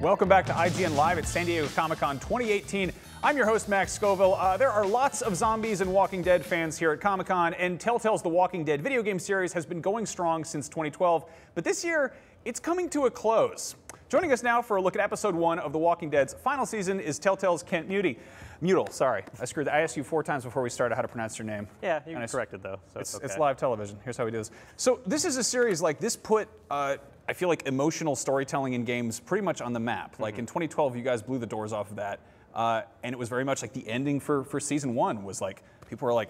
Welcome back to IGN Live at San Diego Comic-Con 2018. I'm your host, Max Scoville. There are lots of zombies and Walking Dead fans here at Comic-Con, and Telltale's The Walking Dead video game series has been going strong since 2012, but this year, it's coming to a close. Joining us now for a look at episode 1 of The Walking Dead's final season is Telltale's Kent Mutil, sorry. I asked you 4 times before we started how to pronounce your name. Yeah, you can correct it though. So it's live television. Here's how we do this. So this is a series, like, this put, I feel like, emotional storytelling in games pretty much on the map. Like in 2012, you guys blew the doors off of that. And it was very much like the ending for season 1 was like, people were like,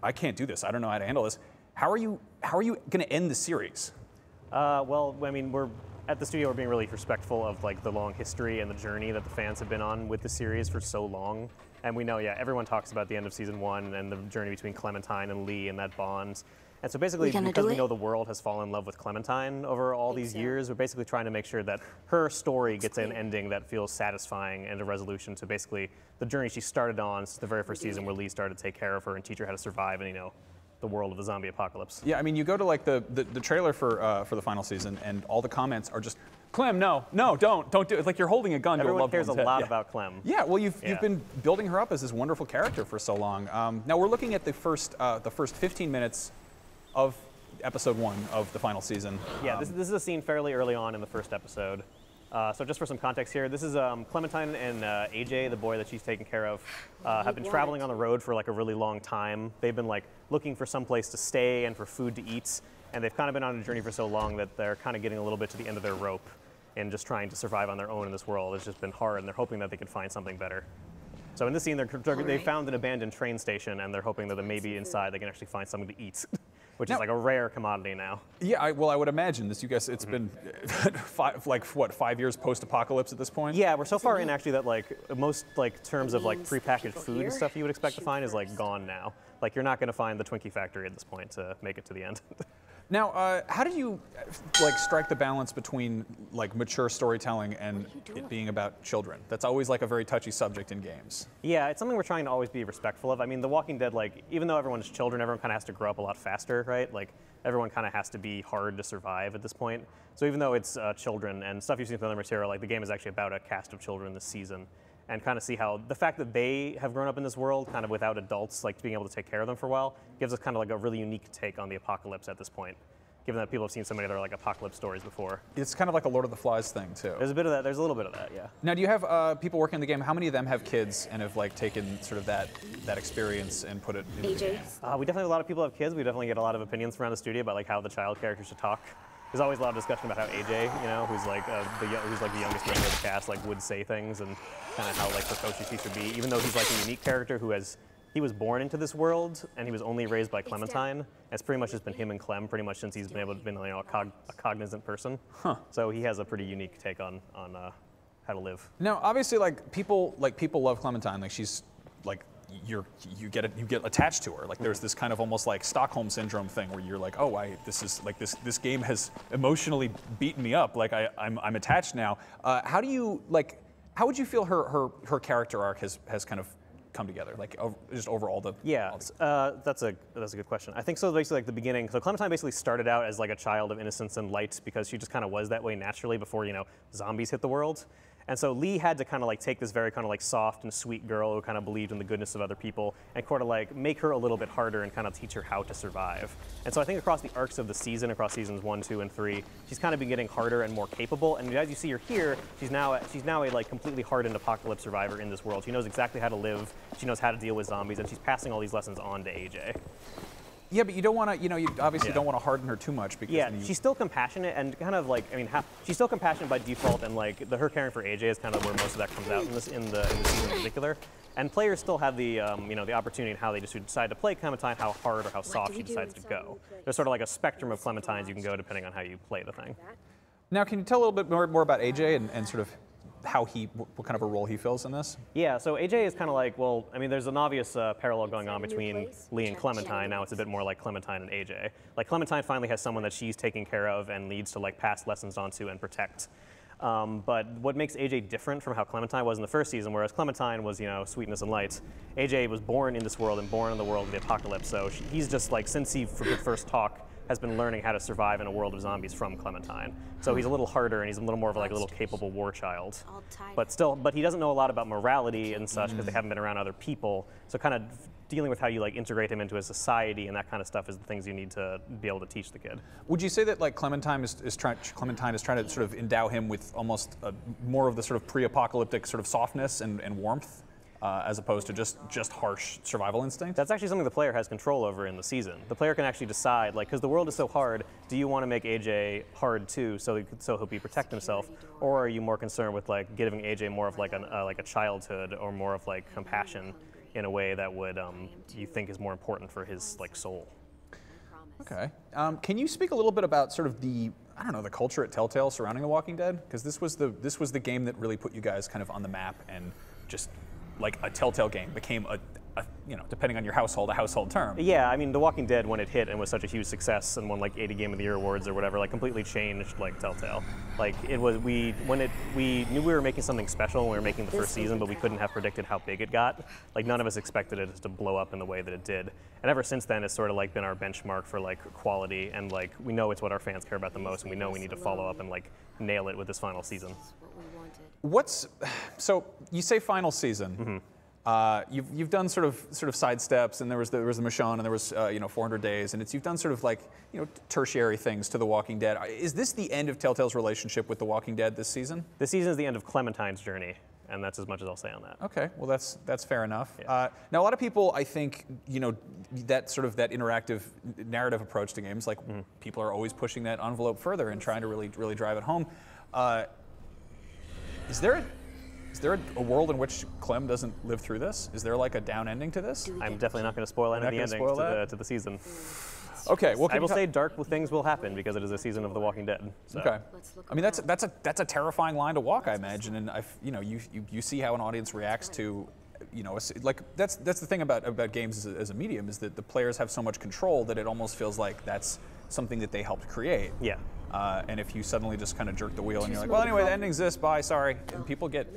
I can't do this. I don't know how to handle this. How are you going to end the series? Well, I mean, we're at the studio, we're being really respectful of like the long history and the journey that the fans have been on with the series for so long. And we know, yeah, everyone talks about the end of season 1 and the journey between Clementine and Lee and that bond. And so basically, because we know the world has fallen in love with Clementine over all these years, we're basically trying to make sure that her story gets an ending that feels satisfying and a resolution to basically the journey she started on since the very first season where Lee started to take care of her and teach her how to survive in, you know, the world of the zombie apocalypse. Yeah, I mean, you go to like the trailer for the final season, and all the comments are just, Clem, no, don't do it. It's like you're holding a gun to a loved one's head. Everyone cares a lot about Clem. Yeah, well, you've been building her up as this wonderful character for so long. Now we're looking at the first 15 minutes of episode 1 of the final season. Yeah, this is a scene fairly early on in the first episode. So just for some context here, this is Clementine and AJ, the boy that she's taking care of, have been traveling on the road for like a really long time. They've been like looking for some place to stay and for food to eat, and they've kind of been on a journey for so long that they're kind of getting a little bit to the end of their rope and just trying to survive on their own in this world. It's just been hard, and they're hoping that they can find something better. So in this scene, they found an abandoned train station, and they're hoping that maybe inside they can actually find something to eat. Which is like a rare commodity now. Yeah, I would imagine this. You guys, it's been 5 years post-apocalypse at this point. Yeah, we're so far in actually that like most like terms of like prepackaged food and stuff you would expect to find is like gone now. Like you're not going to find the Twinkie factory at this point to make it to the end. Now, how did you like strike the balance between like mature storytelling and it being about children? That's always like a very touchy subject in games. Yeah, it's something we're trying to always be respectful of. I mean, The Walking Dead, like even though everyone's children, everyone kind of has to grow up a lot faster, right? Like everyone kind of has to be hard to survive at this point. So even though it's children and stuff you've seen from other material, like the game is actually about a cast of children this season. And kind of see how the fact that they have grown up in this world kind of without adults, like being able to take care of them for a while, gives us kind of like a really unique take on the apocalypse at this point, given that people have seen so many other like apocalypse stories before. It's kind of like a Lord of the Flies thing too. There's a bit of that, there's a little bit of that, yeah. Now do you have people working in the game, how many of them have kids and have like taken sort of that experience and put it in the game? We definitely have a lot of people have kids. We definitely get a lot of opinions from around the studio about like how the child characters should talk. There's always a lot of discussion about how AJ, you know, who's like the youngest member of the cast, like would say things and kind of how like precocious he should be, even though he's like a unique character who he was born into this world and he was only raised by Clementine. It's pretty much just been him and Clem pretty much since he's been able to be, you know, a cognizant person. Huh. So he has a pretty unique take on how to live. Now, obviously, people love Clementine. Like she's like. You get attached to her. Like there's this kind of almost like Stockholm syndrome thing where you're like, oh, this game has emotionally beaten me up. Like I'm attached now. How would you feel her character arc has kind of come together? Like just overall that's a good question. I think so. Basically, like the beginning. So Clementine basically started out as like a child of innocence and light because she just kind of was that way naturally before, you know, zombies hit the world. And so Lee had to kind of like take this very kind of like soft and sweet girl who kind of believed in the goodness of other people and kind of like make her a little bit harder and kind of teach her how to survive. And so I think across the arcs of the season, across seasons 1, 2, and 3, she's kind of been getting harder and more capable. And as you see her here, she's now a like completely hardened apocalypse survivor in this world. She knows exactly how to live. She knows how to deal with zombies, and she's passing all these lessons on to AJ. Yeah, but you don't want to, you obviously don't want to harden her too much because she's still compassionate and kind of like, I mean, she's still compassionate by default, and like her caring for AJ is kind of where most of that comes out in the season in particular. And players still have the, the opportunity in how they just decide to play Clementine, how hard or how soft she decides to go. There's sort of like a spectrum of Clementines you can go depending on how you play the thing. Now, can you tell a little bit more about AJ and sort of what kind of a role he fills in this? Yeah, so AJ is kind of like, well, I mean, there's an obvious parallel going on between Lee and Clementine. Now it's a bit more like Clementine and AJ. Like Clementine finally has someone that she's taking care of and needs to like pass lessons on to and protect. But what makes AJ different from how Clementine was in the first season, whereas Clementine was, you know, sweetness and light, AJ was born in this world and born in the world of the apocalypse. So he's just like, since he first talk has been learning how to survive in a world of zombies from Clementine. So he's a little harder, and he's a little more of like a little capable war child. But he doesn't know a lot about morality and such because they haven't been around other people. So kind of dealing with how you like integrate him into a society and that kind of stuff is the things you need to be able to teach the kid. Would you say that like Clementine is trying to sort of endow him with almost more of the sort of pre-apocalyptic sort of softness and warmth? As opposed to just harsh survival instinct? That's actually something the player has control over in the season. The player can actually decide, like, because the world is so hard, do you want to make AJ hard too, so he'll be protect himself, or are you more concerned with like giving AJ more of like a childhood or more of like compassion in a way that would you think is more important for his like soul? Okay. Can you speak a little bit about sort of the culture at Telltale surrounding The Walking Dead? Because this was the game that really put you guys kind of on the map and just like a Telltale game became a depending on your household, a household term. Yeah, I mean, The Walking Dead, when it hit and was such a huge success and won like 80 Game of the Year awards or whatever, like completely changed like Telltale. Like it was, we knew we were making something special when we were making the first season, but we couldn't have predicted how big it got. Like none of us expected it to blow up in the way that it did. And ever since then, it's sort of like been our benchmark for like quality, and like we know it's what our fans care about the most, and we know we need to follow up and like nail it with this final season. So you say final season. You've done sort of side steps, and there was the Michonne, and there was 400 Days, and you've done sort of like tertiary things to The Walking Dead. Is this the end of Telltale's relationship with The Walking Dead this season? This season is the end of Clementine's journey, and that's as much as I'll say on that. Okay, well that's fair enough. Yeah. Now a lot of people, I think, that sort of that interactive narrative approach to games, like people are always pushing that envelope further and trying to really drive it home. Is there a world in which Clem doesn't live through this? Is there like a down ending to this? I'm definitely not going to spoil any of the endings to the season. Okay, well, I will say dark things will happen because it is a season of The Walking Dead. So. Okay, I mean that's a terrifying line to walk, I imagine, and you see how an audience reacts to, like that's the thing about games as a medium, is that the players have so much control that it almost feels like that's something that they helped create. Yeah. And if you suddenly just kind of jerk the wheel and you're like, well, anyway, the ending's this, bye, sorry, and people get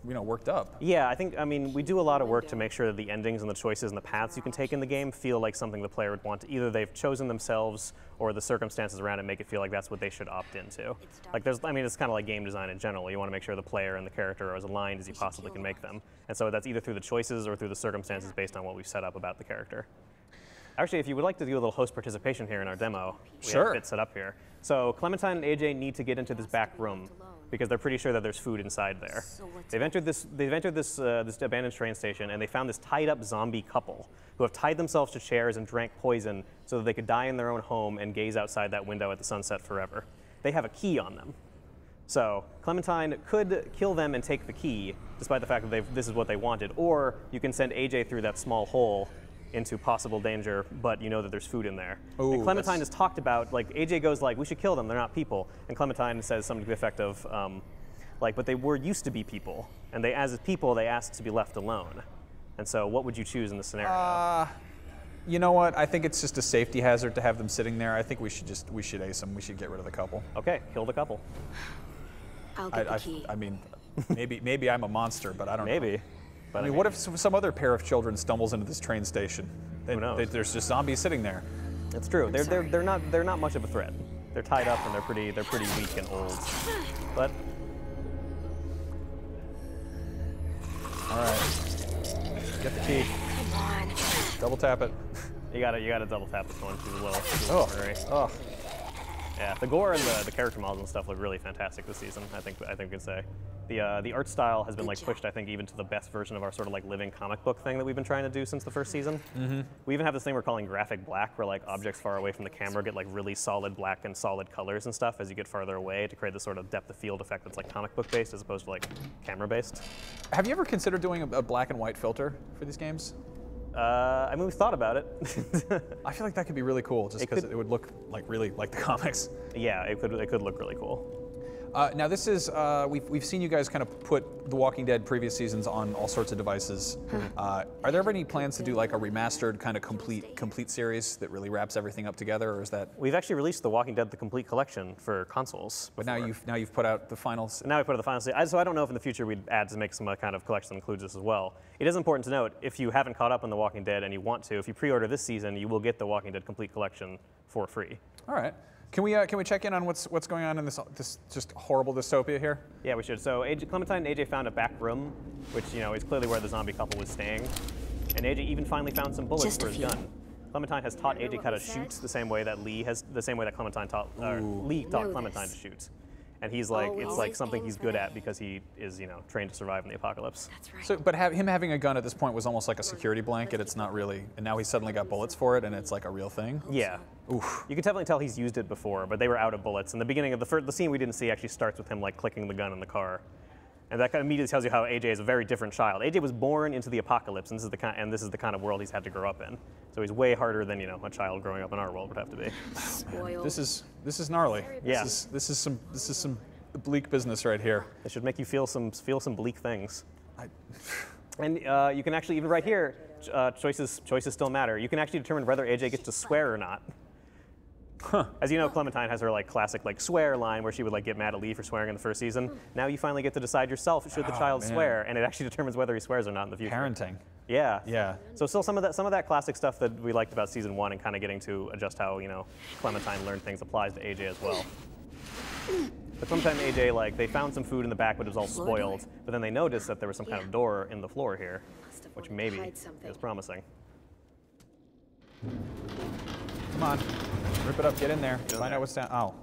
worked up. Yeah, I mean, we do a lot of work to make sure that the endings and the choices and the paths you can take in the game feel like something the player would want to, either they've chosen themselves or the circumstances around it make it feel like that's what they should opt into. Like it's kind of like game design in general. You want to make sure the player and the character are as aligned as you possibly can make them. And so that's either through the choices or through the circumstances based on what we've set up about the character. Actually, if you would like to do a little host participation here in our demo, we have it set up here. So Clementine and AJ need to get into this back room because they're pretty sure that there's food inside there. They've entered this abandoned train station, and they found this tied up zombie couple who have tied themselves to chairs and drank poison so that they could die in their own home and gaze outside that window at the sunset forever. They have a key on them. So Clementine could kill them and take the key, despite the fact that this is what they wanted, or you can send AJ through that small hole into possible danger, but you know that there's food in there. Ooh, and Clementine has talked about, like, AJ goes like, we should kill them, they're not people. And Clementine says something to the effect of, but they were used to be people, and as people, they asked to be left alone. And so what would you choose in this scenario? You know what, I think it's just a safety hazard to have them sitting there. I think we should ace them, we should get rid of the couple. Okay, kill the couple. I'll get the key. I mean, maybe I'm a monster, but I don't know. Maybe. But I mean, what if some other pair of children stumbles into this train station? Who knows? There's just zombies sitting there. That's true. They're not much of a threat. They're tied up and they're pretty weak and old. But all right, get the key. Come on. Double tap it. You gotta double tap this one. She's a little ornery. Oh. Yeah, the gore and the character models and stuff look really fantastic this season. I think we could say. The art style has been like pushed, I think, even to the best version of our sort of like living comic book thing that we've been trying to do since the first season. We even have this thing we're calling graphic black, where like objects far away from the camera get like really solid black and solid colors and stuff as you get farther away to create this sort of depth of field effect that's like comic book based as opposed to like camera based. Have you ever considered doing a black and white filter for these games? I mean, we've thought about it. I feel like that could be really cool, just because it would look like really like the comics. Yeah, it could look really cool. Now this is, we've seen you guys kind of put The Walking Dead previous seasons on all sorts of devices. Are there ever any plans to do like a remastered kind of complete series that really wraps everything up together, or is that? We've actually released The Walking Dead: The Complete Collection for consoles. But now you've put out the final. Now we put out the final. So I don't know if in the future we'd add to make some kind of collection that includes this as well. It is important to note, if you haven't caught up on The Walking Dead and you want to, if you pre-order this season, you will get The Walking Dead Complete Collection for free. All right. Can we check in on what's going on in this just horrible dystopia here? Yeah, we should. So Clementine and AJ found a back room, which is clearly where the zombie couple was staying, and AJ even finally found some bullets for his gun. Clementine has taught AJ how to shoot the same way that Clementine taught Lee taught Clementine to shoot. And he's like, it's like something he's good at because he is, trained to survive in the apocalypse. That's right. So, but him having a gun at this point was almost like a security blanket. It's not really, and now he's suddenly got bullets for it, and it's like a real thing. Yeah. Oof. You can definitely tell he's used it before, but they were out of bullets. And the beginning of the scene we didn't see actually starts with him like clicking the gun in the car. And that kind of immediately tells you how AJ is a very different child. AJ was born into the apocalypse, and this is the kind of world he's had to grow up in. So he's way harder than a child growing up in our world would have to be. Spoiled. This is gnarly. Yeah. This is some bleak business right here. It should make you feel some bleak things. And you can actually, even right here, choices still matter. You can actually determine whether AJ gets to swear or not. Huh. As you know, Clementine has her classic swear line where she would get mad at Lee for swearing in the first season. Now you finally get to decide yourself should the child swear, and it actually determines whether he swears or not in the future. Parenting. Yeah. Yeah. So still some of that classic stuff that we liked about season 1 and kind of getting to adjust how Clementine learned things applies to AJ as well. But Clementine and AJ they found some food in the back, but it was all spoiled. But then they noticed that there was some kind of door in the floor here, which maybe is promising. Come on, rip it up, get in there, find out what's down. Oh.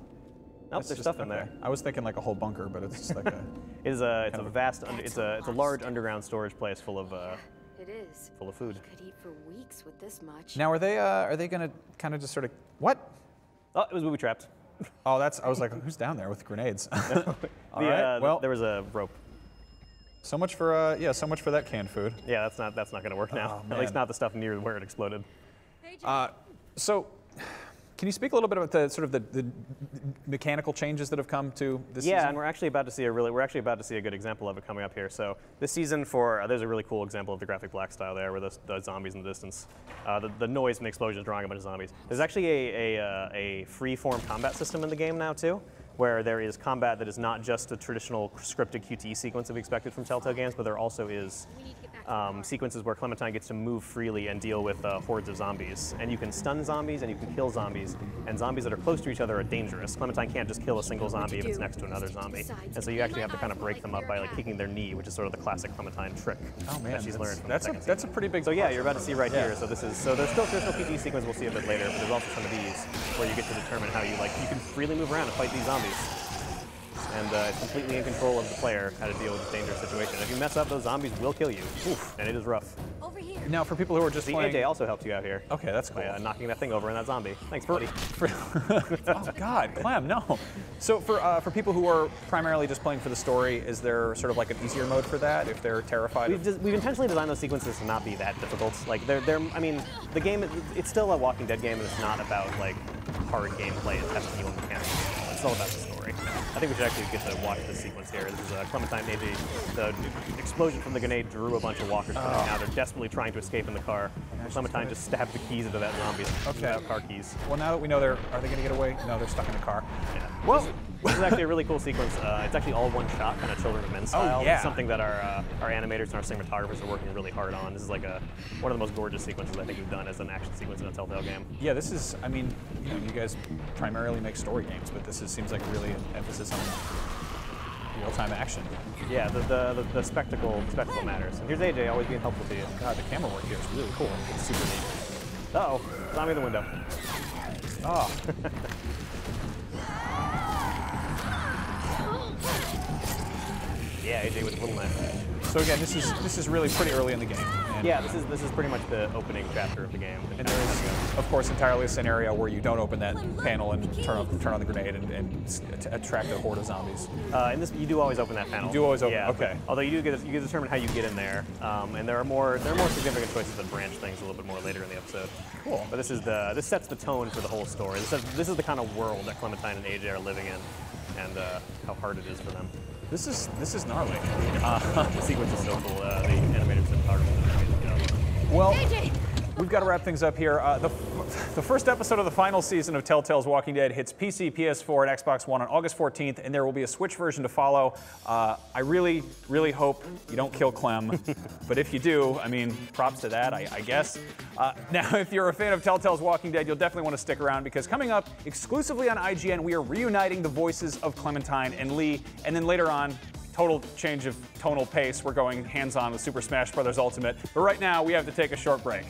Nope, there's stuff in there. I was thinking like a whole bunker, but it's just like a. It's a large underground storage place full of It is. full of food. You could eat for weeks with this much. Now are they gonna kind of just sort of what? Oh, it was booby trapped. Oh, I was like, who's down there with grenades? All right, well, there was a rope. so much for that canned food. Yeah, that's not going to work now. Oh, At least man. not the stuff near where it exploded. So, can you speak a little bit about the mechanical changes that have come to this season? Yeah, and we're actually about to see a good example of it coming up here. So this season there's a really cool example of the graphic black style there, where the zombies in the distance, the noise from the explosion is drawing a bunch of zombies. There's actually a free-form combat system in the game now too, where there is combat that is not just a traditional scripted QTE sequence that we expected from Telltale games, but there also is sequences where Clementine gets to move freely and deal with hordes of zombies. And you can stun zombies and you can kill zombies, and zombies that are close to each other are dangerous. Clementine can't just kill a single zombie if it's next to another zombie. And so you actually have to kind of break them up by kicking their knee, which is sort of the classic Clementine trick that she's learned from the second that's a season. pretty big. So yeah, you're about to see right here. So there's still traditional QTE sequence we'll see a bit later, but there's also some of these where you get to determine how you can freely move around and fight these zombies. And it's completely in control of the player how to deal with this dangerous situation. If you mess up, those zombies will kill you. Oof, and it is rough. Over here. Now, for people who are just playing, AJ also helped you out here. Okay, that's cool. By knocking that thing over in that zombie. Thanks, buddy. Oh God, Clem, no. So for people who are primarily just playing for the story, is there sort of like an easier mode for that if they're terrified? We've intentionally designed those sequences to not be that difficult. I mean, the game, it's still a Walking Dead game, and it's not about hard gameplay and testing you on mechanics. It's all about the story. I think we should actually get to watch this sequence here. This is Clementine and AJ. The explosion from the grenade drew a bunch of walkers coming out. They're desperately trying to escape in the car. Clementine just stabbed the keys into that zombie. Okay. Car keys. Well, now that we know are they going to get away? No, they're stuck in the car. Yeah. Well, this is actually a really cool sequence. It's actually all one shot, kind of Children of Men style. Oh, yeah. It's something that our animators and our cinematographers are working really hard on. This is one of the most gorgeous sequences I think we've done as an action sequence in a Telltale game. yeah, this is. I mean, you guys primarily make story games, but this seems like really an emphasis on real-time action. Yeah, the spectacle matters. And here's AJ, always being helpful to you. God, the camera work here is really cool. It's super neat. Uh-oh, zombie in the window. Oh. Yeah, AJ with a little knife. So again, this is really pretty early in the game. And Yeah, this is pretty much the opening chapter of the game. And there is, of course, entirely a scenario where you don't open that panel and turn on the grenade and attract a horde of zombies. In this, you do always open that panel. You do always open. Yeah, Okay. Although you get to determine how you get in there, and there are more significant choices that branch things a little bit more later in the episode. Cool. But this sets the tone for the whole story. This is the kind of world that Clementine and AJ are living in, and how hard it is for them. This is gnarly. The sequence is so cool. The animated cinematography is amazing. Well, We've got to wrap things up here. The first episode of the final season of Telltale's Walking Dead hits PC, PS4, and Xbox One on August 14th, and there will be a Switch version to follow. I really, really hope you don't kill Clem, but if you do, I mean, props to that, I guess. Now, if you're a fan of Telltale's Walking Dead, you'll definitely want to stick around, because coming up, exclusively on IGN, we are reuniting the voices of Clementine and Lee, and then later on, total change of tonal pace, we're going hands-on with Super Smash Bros. Ultimate. But right now, we have to take a short break.